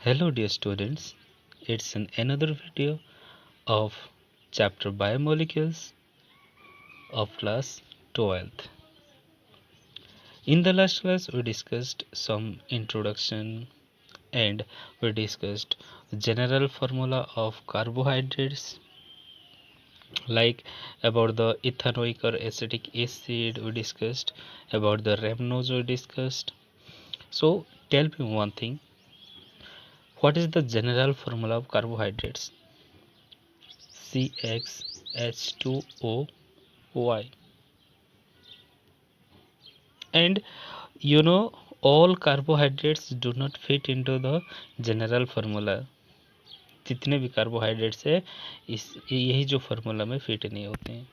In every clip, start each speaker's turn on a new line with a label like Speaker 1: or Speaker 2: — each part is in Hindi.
Speaker 1: Hello dear students, it's another video of chapter Biomolecules of class 12th. In the last class we discussed some introduction and we discussed general formula of carbohydrates like about the ethanoic or acetic acid we discussed, about the rhamnose we discussed. So tell me one thing, what is the general formula of carbohydrates? CxH2OY. And all carbohydrates do not fit into the general formula. जितने भी कार्बोहाइड्रेट्स है इस यही जो फार्मूला में फिट नहीं होते हैं,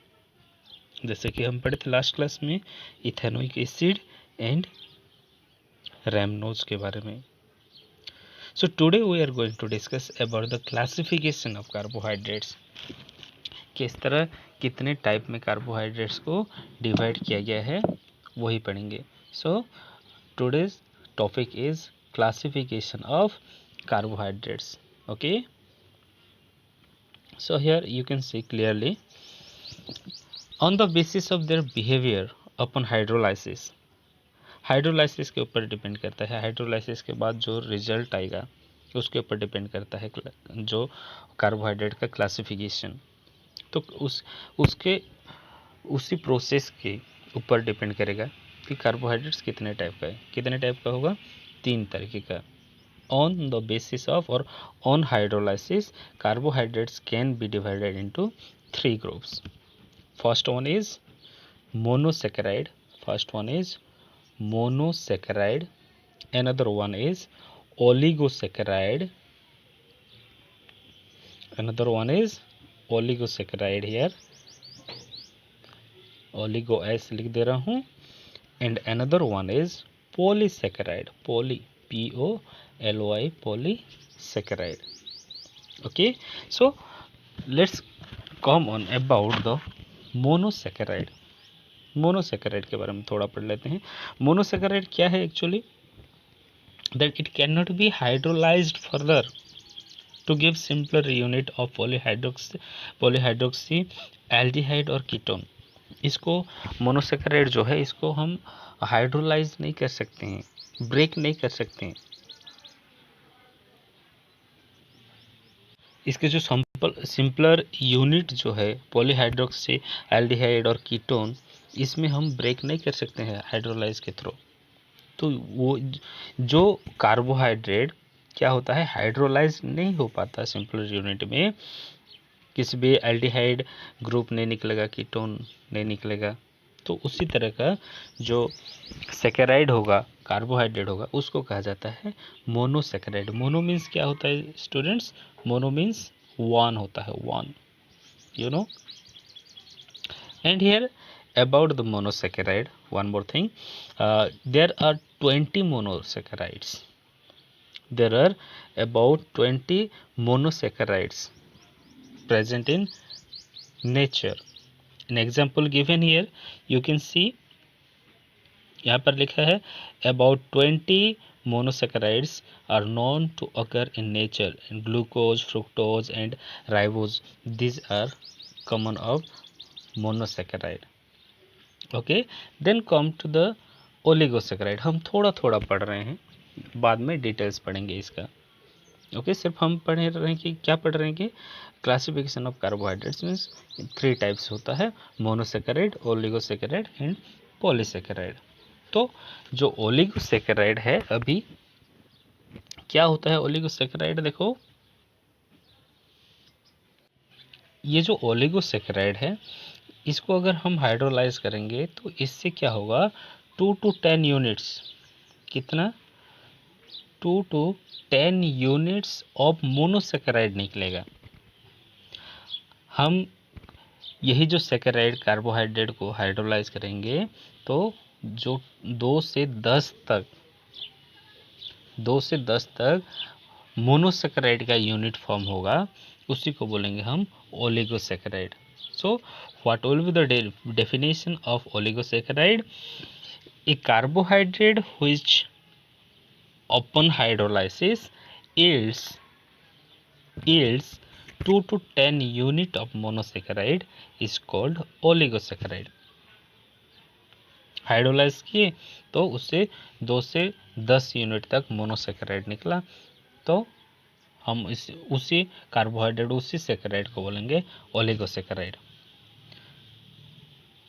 Speaker 1: जैसे कि हम पढ़े थे लास्ट क्लास में इथेनोइक एसिड एंड रैमनोज के बारे में. So today we are going to discuss about the classification of carbohydrates. किस तरह कितने टाइप में कार्बोहाइड्रेट्स को डिवाइड किया गया है वही पढ़ेंगे. So today's topic is classification of carbohydrates. Okay, so here you can see clearly on the basis of their behaviour upon hydrolysis. Hydrolysis के ऊपर डिपेंड करता है, हाइड्रोलाइसिस के बाद जो रिजल्ट आएगा उसके ऊपर डिपेंड करता है जो कार्बोहाइड्रेट का क्लासिफिकेशन. तो उसके उसी प्रोसेस के ऊपर डिपेंड करेगा कि कार्बोहाइड्रेट्स कितने टाइप का है. कितने टाइप का होगा? 3 तरीके का. ऑन द बेसिस ऑफ और on hydrolysis carbohydrates can be divided into 3 groups. First one is monosaccharide. Another one is oligosaccharide. Here oligo S लिख दे रहा हूँ. And another one is polysaccharide. POLY polysaccharide. Okay, so let's come on about the monosaccharide. Monosaccharide के बारे में थोड़ा पढ़ लेते हैं. मोनोसेकेराइड क्या है actually? That it can not be hydrolysed further to give simpler unit of polyhydroxy aldehyde और कीटोन. इसको मोनोसेकेराइड जो है इसको हम हाइड्रोलाइज नहीं कर सकते हैं, ब्रेक नहीं कर सकते हैं. इसके जो सिंपलर यूनिट जो है पॉलीहाइड्रोक्सी एल्डिहाइड और कीटोन, इसमें हम ब्रेक नहीं कर सकते हैं हाइड्रोलाइज के थ्रू. तो वो जो कार्बोहाइड्रेट क्या होता है, हाइड्रोलाइज नहीं हो पाता सिंपलर यूनिट में. किसी भी एल्डिहाइड ग्रुप नहीं निकलेगा, कीटोन नहीं निकलेगा. तो उसी तरह का जो सेकेराइड होगा, कार्बोहाइड्रेट होगा, उसको कहा जाता है मोनोसेकेराइड. मोनो मीन्स क्या होता है स्टूडेंट्स? मोनो मीन्स वन होता है, one, you know. And here about the monosaccharide, one more thing, there are 20 monosaccharides. There are about 20 monosaccharides present in nature. An example given here, you can see यहाँ पर लिखा है about 20 monosaccharides are known to occur in nature. Glucose, fructose and ribose, these are common of monosaccharide. Okay, then come to the oligosaccharide. हम थोड़ा थोड़ा पढ़ रहे हैं, बाद में डिटेल्स पढ़ेंगे इसका. ओके, सिर्फ हम पढ़ रहे हैं कि क्या पढ़ रहे हैं कि classification of carbohydrates means 3 types होता है, मोनोसेकेराइड, ओलिगोसेकेराइड एंड पॉलीसेकेराइड. तो जो ओलिगोसेकेराइड है, अभी क्या होता है ओलिगोसेकेराइड? देखो, ये जो ओलिगोसेकेराइड है इसको अगर हम हाइड्रोलाइज करेंगे तो इससे क्या होगा, 2 to 10 यूनिट्स. कितना? 2 to 10 यूनिट्स ऑफ मोनोसेकेराइड निकलेगा. हम यही जो सेकेराइड कार्बोहाइड्रेट को हाइड्रोलाइज करेंगे तो जो 2 से 10 तक मोनोसेकेराइड का यूनिट फॉर्म होगा, उसी को बोलेंगे हम oligosaccharide. So, what will be the definition of oligosaccharide? A carbohydrate which upon hydrolysis yields 2 to 10 unit of monosaccharide is called oligosaccharide. Hydrolyse किए तो उससे 2 से 10 यूनिट तक मोनोसेकेराइड निकला, तो हम उसी कार्बोहाइड्रेट उसी सेकेराइड को बोलेंगे ओलिगोसेकेराइड।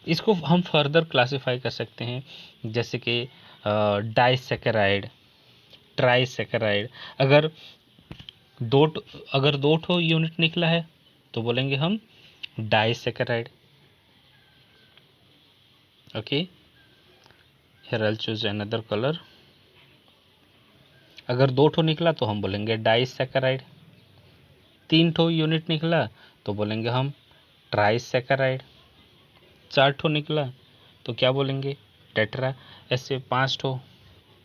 Speaker 1: इसको हम फर्दर क्लासिफाई कर सकते हैं, जैसे कि डाइसेकेराइड, ट्राइसेकेराइड। अगर दो ठो यूनिट निकला है तो बोलेंगे हम disaccharide. Okay, here I will choose another colour. अगर 2 ठो निकला तो हम बोलेंगे डाइसेकेराइड। 3 ठो यूनिट निकला तो बोलेंगे हम ट्राइसेकेराइड। 4 ठो निकला तो क्या बोलेंगे टेट्रा। ऐसे 5 ठो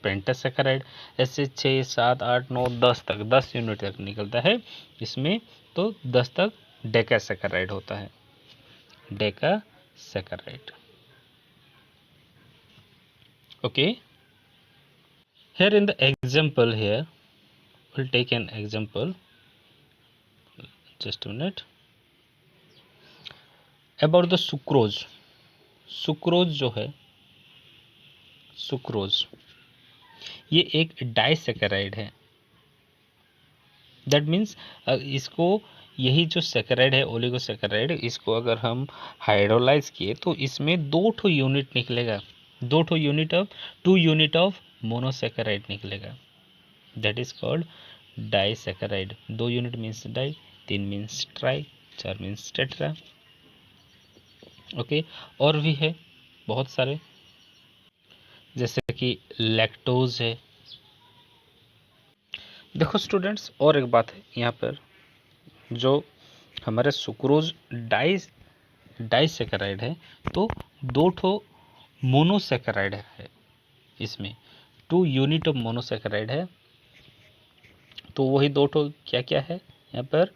Speaker 1: पेंटासेकेराइड। ऐसे 6, 7, 8, 9, 10 तक 10 यूनिट तक निकलता है इसमें, तो 10 तक डेकासेकेराइड होता है, decasaccharide. Okay, here in the example, here we'll take an example, just a minute, about the sucrose। Sucrose जो है, सुक्रोज ये एक डाइसेकेराइड है। दैट मीन्स इसको, यही जो सेकेराइड है ओलिगोसेकेराइड, इसको अगर हम हाइड्रोलाइज किए तो इसमें 2 ठो यूनिट निकलेगा, 2 ठो unit of 2 unit of monosaccharide निकलेगा। That is called disaccharide. 2 unit means di, 3 means tri, 4 means tetra. Okay, और भी है बहुत सारे, जैसे कि लैक्टोज है। देखो स्टूडेंट्स, और एक बात है यहाँ पर, जो हमारे सुक्रोज डाइसेकेराइड है तो 2 ठो मोनोसेकेराइड है, इसमें 2 यूनिट ऑफ मोनोसेकेराइड है। तो वही 2 ठो क्या क्या है यहाँ पर,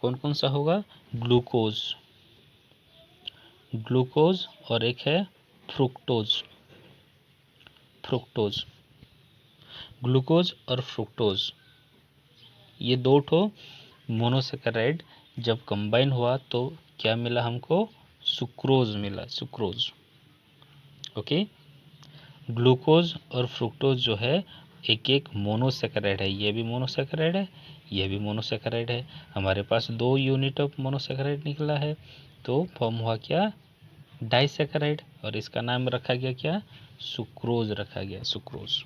Speaker 1: कौन कौन सा होगा, ग्लूकोज, ग्लूकोज और एक है फ्रुक्टोज, फ्रुक्टोज, ग्लूकोज और फ्रुक्टोज, ये 2 ठो मोनोसेकेराइड जब कंबाइन हुआ तो क्या मिला हमको, सुक्रोज मिला, सुक्रोज। ओके, ग्लूकोज और फ्रुक्टोज जो है एक एक मोनोसेकेराइड है, ये भी मोनोसेकेराइड है, ये भी मोनोसेकेराइड है। हमारे पास 2 यूनिट ऑफ मोनोसेकेराइड निकला है तो फॉर्म हुआ क्या, डाइसेकेराइड, और इसका नाम रखा गया क्या, सुक्रोज रखा गया, सुक्रोज।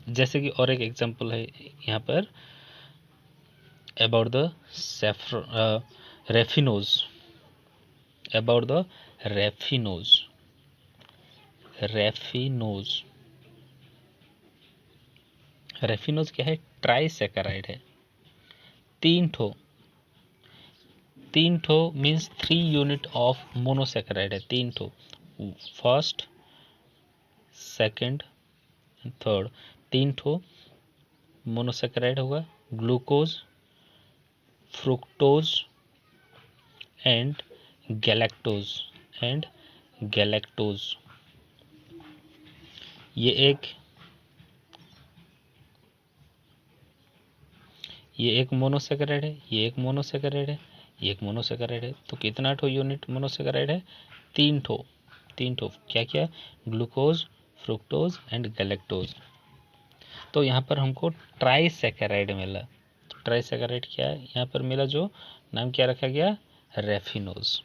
Speaker 1: जैसे कि और एक एग्जांपल है यहाँ पर, about the raffinose, about the raffinose, raffinose, raffinose क्या है, ट्राइसेकेराइड है। 3 ठो मीन्स 3 यूनिट ऑफ मोनोसेकेराइड है, 3 ठो, फर्स्ट, सेकंड, थर्ड, 3 ठो मोनोसेकेराइड होगा, glucose, fructose and galactose, and galactose. ये एक मोनोसेकेराइड है, ये एक मोनोसेकेराइड है, ये एक मोनोसेकेराइड है। तो कितना ठो यूनिट मोनोसेकेराइड है, 3 ठो, 3 ठो, क्या क्या, ग्लूकोज, फ्रुक्टोज एंड गैलेक्टोज। तो यहाँ पर हमको ट्राइसेकेराइड मिला। तो ट्राइसेकेराइड क्या है यहाँ पर मिला, जो नाम क्या रखा गया, रैफिनोज।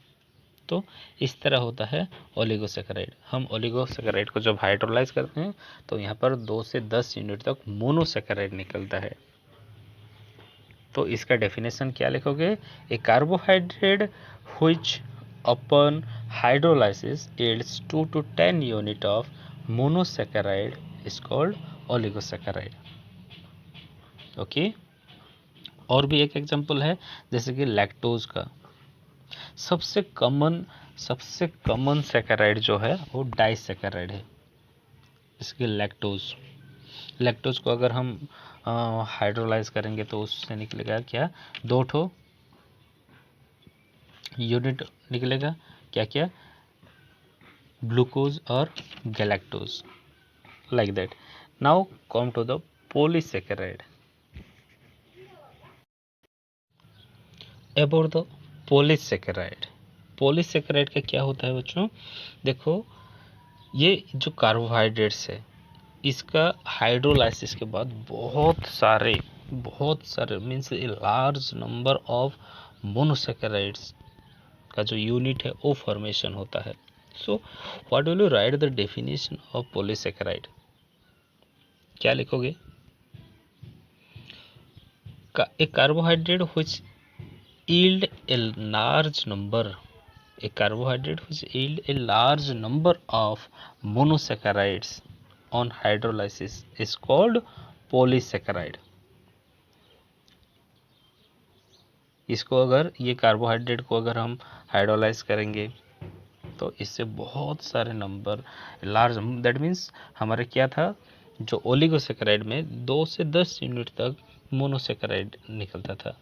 Speaker 1: तो इस तरह होता है ओलिगोसेकेराइड। हम ओलिगोसेकेराइड को जब हाइड्रोलाइज करते हैं तो यहाँ पर 2 से 10 यूनिट तक मोनोसेकेराइड निकलता है। तो इसका डेफिनेशन क्या लिखोगे, a carbohydrate which upon hydrolysis yields 2 to 10 unit of monosaccharide is called oligosaccharide. Okay, और भी एक एग्जांपल है, जैसे कि लैक्टोज का। सबसे कॉमन सेकेराइड जो है वो डाइसेकेराइड है, इसके लैक्टोज को अगर हम हाइड्रोलाइज करेंगे तो उससे निकलेगा क्या, 2 ठो यूनिट निकलेगा, क्या क्या, ग्लूकोज और galactose, like that. Now come to the polysaccharide. About the polysaccharide. Polysaccharide का क्या होता है बच्चों? देखो, ये जो कार्बोहाइड्रेट्स है, इसका हाइड्रोलाइसिस के बाद बहुत सारे means a large number of monosaccharides का जो यूनिट है वो फॉर्मेशन होता है। So what will you write the definition of polysaccharide? क्या लिखोगे? A carbohydrate which yield a large number a carbohydrate which yield a large number of monosaccharides on hydrolysis is called polysaccharide। इसको अगर ये कार्बोहाइड्रेट को अगर हम हाइड्रोलाइज करेंगे तो इससे बहुत सारे नंबर लार्ज, दैट मीन्स हमारे क्या था, जो ओलिगोसेकेराइड में 2 से 10 यूनिट तक मोनोसेकेराइड निकलता था।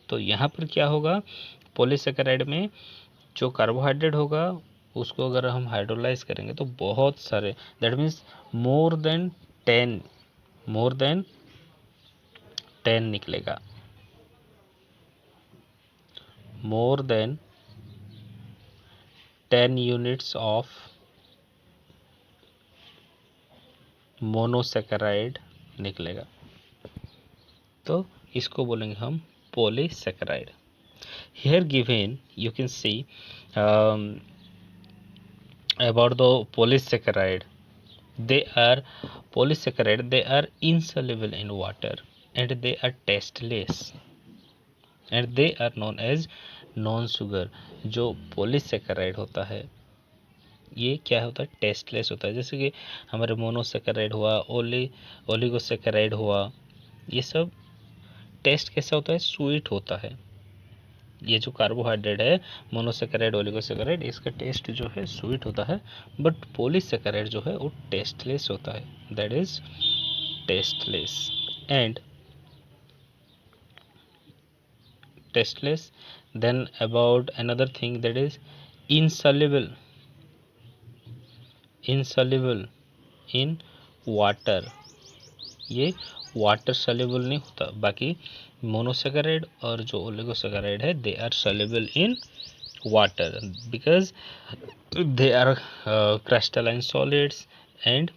Speaker 1: तो यहाँ पर क्या होगा, पॉलीसेकेराइड में जो कार्बोहाइड्रेट होगा उसको अगर हम हाइड्रोलाइज करेंगे तो बहुत सारे, दैट मीन्स मोर देन 10 निकलेगा, more than 10 units of monosaccharide निकलेगा। तो इसको बोलेंगे हम polysaccharide. Here given you can see about the polysaccharide. They are insoluble in water and they are tasteless and they are known as non sugar। जो polysaccharide होता है ये क्या होता है, टेस्टलेस होता है। जैसे कि हमारे मोनोसेकेराइड हुआ, ओलिगोसेकेराइड हुआ, ये सब टेस्ट कैसा होता है, स्वीट होता है। ये जो कार्बोहाइड्रेट है मोनोसेकेराइड, ओलिगोसेकेराइड, इसका टेस्ट जो है स्वीट होता है, बट पॉलीसेकेराइड जो है वो टेस्टलेस होता है, that is tasteless and tasteless. Then about another thing that is insoluble in water. ये वाटर सॉल्युबल नहीं होता, बाकी मोनोसेकेराइड और जो ओलिगोसेकेराइड है they are soluble in water because they are crystalline solids and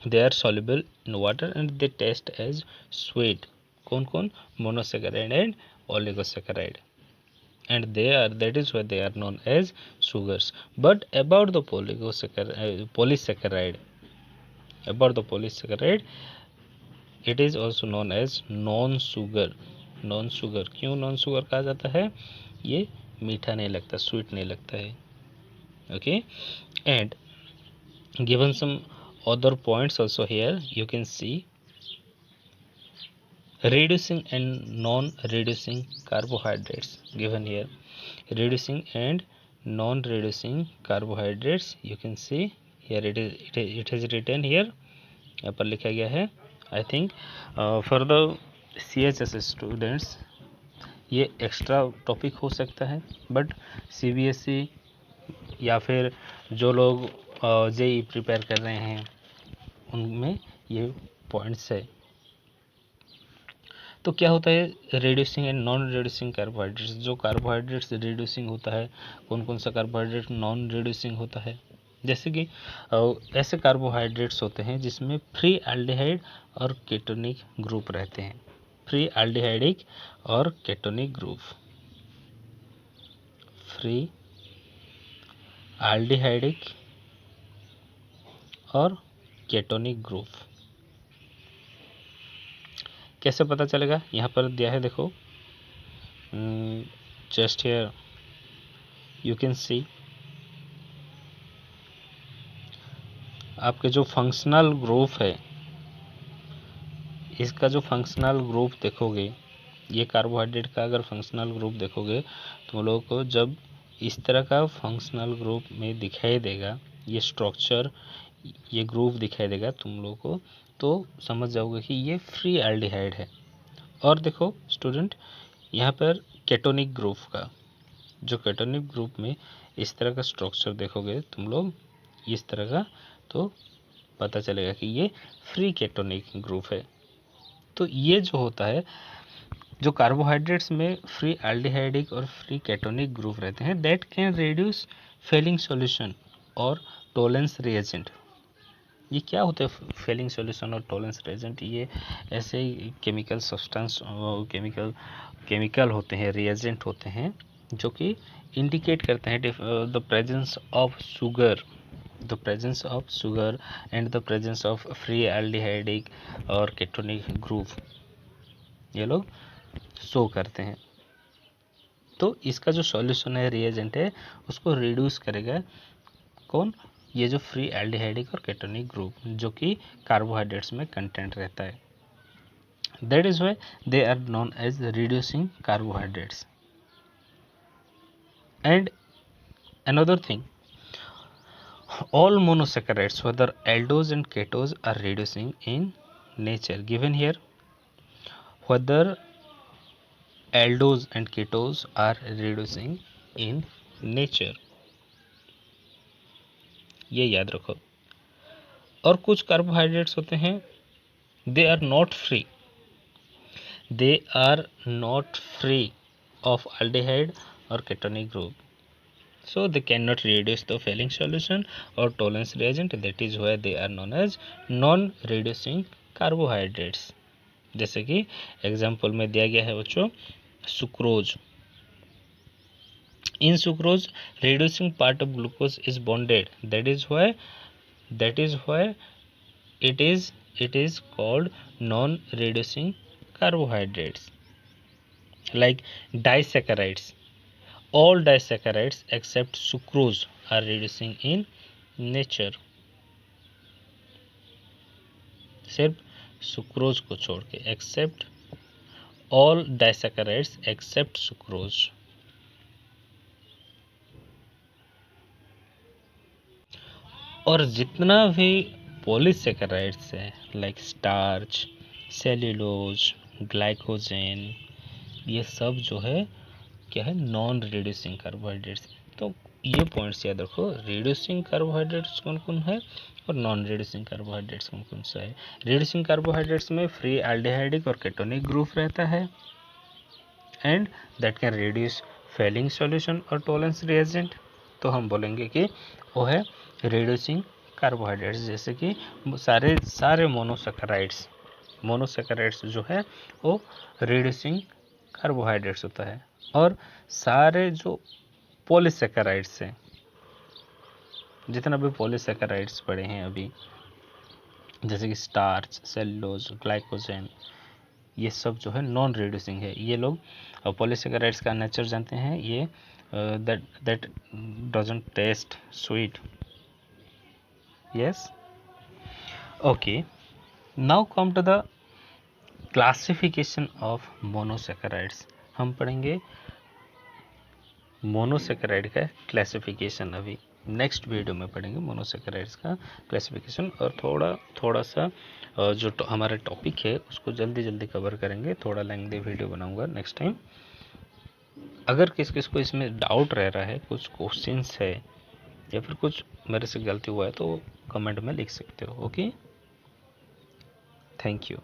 Speaker 1: they are soluble in water and they taste as sweet। कौन कौन? Monosaccharide and oligosaccharide, and that is why they are known as sugars। But about the polysaccharide it is also known as non sugar। Non sugar क्यों नॉन शुगर कहा जाता है? ये मीठा नहीं लगता, स्वीट नहीं लगता है। Okay, and given some other points also here you can see reducing and non reducing carbohydrates given here। reducing and non reducing carbohydrates you can see here, it is written here, यहाँ पर लिखा गया है। I think for the CHS students ये एक्स्ट्रा टॉपिक हो सकता है, बट CBSE या फिर जो लोग JEE प्रिपेयर कर रहे हैं उनमें ये पॉइंट्स है। तो क्या होता है reducing and non reducing carbohydrates? जो कार्बोहाइड्रेट्स रिड्यूसिंग होता है, कौन कौन सा कार्बोहाइड्रेट नॉन रिड्यूसिंग होता है? जैसे कि ऐसे कार्बोहाइड्रेट्स होते हैं जिसमें फ्री एल्डिहाइड और केटोनिक ग्रुप रहते हैं। फ्री एल्डिहाइडिक और केटोनिक ग्रुप, फ्री एल्डिहाइडिक और केटोनिक ग्रुप। कैसे पता चलेगा? यहाँ पर दिया है देखो, just here you can see आपके जो फंक्शनल ग्रुप है, इसका जो फंक्शनल ग्रुप देखोगे, ये कार्बोहाइड्रेट का अगर फंक्शनल ग्रुप देखोगे तुम लोगों को जब इस तरह का फंक्शनल ग्रुप में दिखाई देगा, ये स्ट्रक्चर, ये ग्रुप दिखाई देगा तुम लोगों को, तो समझ जाओगे कि ये फ्री एल्डिहाइड है। और देखो स्टूडेंट, यहाँ पर केटोनिक ग्रुप का, जो केटोनिक ग्रुप में इस तरह का स्ट्रक्चर देखोगे तुम लोग इस तरह का, तो पता चलेगा कि ये फ्री केटोनिक ग्रुप है। तो ये जो होता है जो कार्बोहाइड्रेट्स में फ्री एल्डिहाइडिक और फ्री केटोनिक ग्रुप रहते हैं, that can reduce Fehling solution और टोलेंस रिएजेंट। ये क्या होता है फेलिंग सॉल्यूशन और टोलेंस रिएजेंट? ये ऐसे केमिकल सब्सटेंस, केमिकल होते हैं, रिएजेंट होते हैं, जो कि इंडिकेट करते हैं the presence of sugar, and the presence of free aldehydic और केटोनिक ग्रुप, ये लोग शो करते हैं। तो इसका जो सॉल्यूशन है, रिएजेंट है, उसको रिड्यूस करेगा कौन? ये जो फ्री एल्डिहाइडिक और केटोनिक ग्रुप, जो कि कार्बोहाइड्रेट्स में कंटेंट रहता है। That is why they are known as reducing carbohydrates. And another thing, all monosaccharides, whether aldose and ketose, are reducing in nature. Given here, whether aldose and ketose are reducing in nature, ये याद रखो। और कुछ कार्बोहाइड्रेट्स होते हैं, they are not free of aldehyde or ketonic group, so they cannot reduce the failing solution or tolerance reagent. That is why they are known as non-reducing carbohydrates. जैसे कि एग्जाम्पल में दिया गया है बच्चों, sucrose. In sucrose, reducing part of glucose is bonded. That is why it is called non-reducing carbohydrates. Like disaccharides, all disaccharides except sucrose are reducing in nature. सिर्फ सुक्रोज को छोड़ के, except all disaccharides except sucrose. और जितना भी पॉलीसैकेराइड्स है, लाइक स्टार्च, सेल्यूलोज, ग्लाइकोजेन, ये सब जो है क्या है? Non reducing carbohydrates. तो ये पॉइंट्स याद रखो, रिड्यूसिंग कार्बोहाइड्रेट्स कौन कौन है और नॉन रिड्यूसिंग कार्बोहाइड्रेट्स कौन कौन सा है। रिड्यूसिंग कार्बोहाइड्रेट्स में फ्री एल्डिहाइडिक और केटोनिक ग्रुप रहता है, and that can reduce Fehling solution और टोलेंस रिएजेंट। तो हम बोलेंगे कि वो है रिड्यूसिंग कार्बोहाइड्रेट्स। जैसे कि सारे मोनोसेकेराइड्स जो है वो रिड्यूसिंग कार्बोहाइड्रेट्स होता है। और सारे जो पॉलीसेकेराइड्स हैं, जितना भी पॉलीसेकेराइड्स पड़े हैं अभी, जैसे कि स्टार्च, सेल्यूलोज, ग्लाइकोजेन, ये सब जो है नॉन रिड्यूसिंग है। ये लोग पॉलीसेकेराइड्स का नेचर जानते हैं, ये that doesn't taste sweet. Yes, okay, now come to the classification of monosaccharides. हम पढ़ेंगे मोनोसेकेराइड का क्लासिफिकेशन, अभी नेक्स्ट वीडियो में पढ़ेंगे मोनोसेकेराइड्स का क्लासिफिकेशन। और थोड़ा सा जो हमारा टॉपिक है उसको जल्दी कवर करेंगे। थोड़ा लेंथी वीडियो बनाऊंगा नेक्स्ट टाइम। अगर किस को इसमें डाउट रह रहा है, कुछ क्वेश्चंस है या फिर कुछ मेरे से गलती हुआ है, तो कमेंट में लिख सकते हो। Okay, thank you.